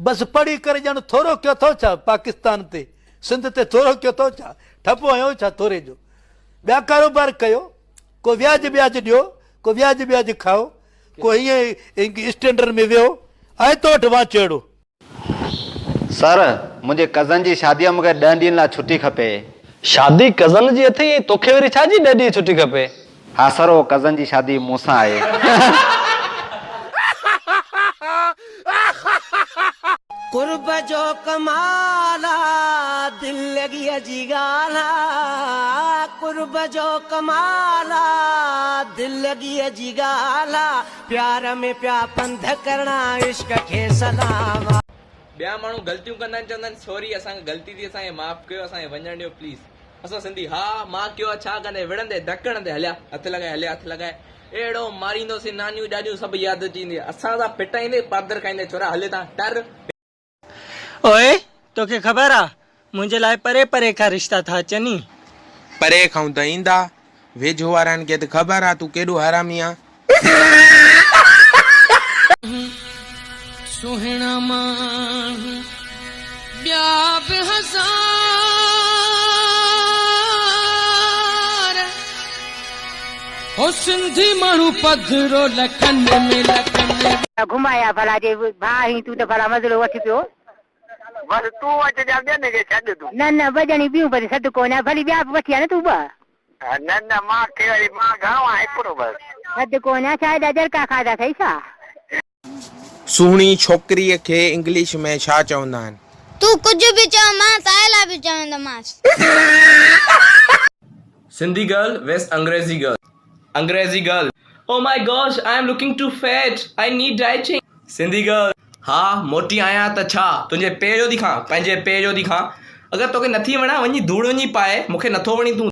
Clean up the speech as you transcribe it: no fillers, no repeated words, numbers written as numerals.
बस पढ़ी करे ॼण थोरो कयो थो छा पाकिस्तान ते सिंध ते थोरो कयो थो छा ठपो आयो छा थोरे जो ॿिया कारोबार कयो को व्याज ॾियो को व्याज खाओ को हीअं स्टैंडर्ड में वियो आहे तो वटि वाच अहिड़ो। सर मुंहिंजे कज़न जी शादीअ मूंखे 10 ॾींहंनि लाइ छुटी खपे। शादी कज़न जी अथई तोखे वरी छाजी 10 ॾींहं छुटी खपे? हा सर वो कज़न जी शादी मूंसां आहे। कुर्ब जो कमाला दिल लगी अजीगाला कुर्ब जो कमाला दिल लगी अजीगाला प्यार में प्या पंध करना इश्क के सलाम। ॿिया माण्हू ग़लतियूं कंदा आहिनि चवंदा आहिनि सॉरी असांखे ग़लती थी असांखे माफ़ कयो असांखे वञणु ॾियो प्लीज़। असां सिंधी हा मां कयो आहे छा कंदे विढ़ंदे धकड़ ते हलिया हथ लॻाए अहिड़ो मारींदोसीं नानियूं ॾाॾियूं सभु यादि अची ईंदी असां सां पिटाईंदे पादर खाईंदे छोरा हले तव्हां टर। ओए तोखे ख़बर आ मुंहिंजे लाइ परे परे खां रिश्ता था अचनि। परे खां त ईंदा वेझो वारनि खे त ख़बर आहे तूं केॾो हरामी आहे। सुहिणा माण्हू ॿिया बि हज़ार हो सिंधी माण्हू पधरो लखन में लखन घुमाया भला जे भाई तू त भला मज़लो वठी पियो बस तू अच जा ॿियनि खे छॾ तूं न वॼणी ॿियूं भली सॾु कोन्हे भली ॿिया बि वठी आ न तूं ॿ न मां कहिड़ी मां घणो आहे हिकिड़ो बसि सॾु कोन्हे शायदि अजरका खाधा अथई छा? सुहिणी छोकिरीअ खे इंग्लिश में छा चवंदा आहिनि? तू कुझु बि चव मां तायला बि चवंदमांसि। सिंधी गर्ल वेस Angrezi girl oh my gosh I am looking too fat I need dieting. Sindhi girl हा मोटी आहियां त छा तुंहिंजे पे जो ॾिखां पंहिंजे पे जो ॾिखां अगरि तोखे नथी वणा वञी धूड़ वञी पाए मूंखे नथो वणी तूं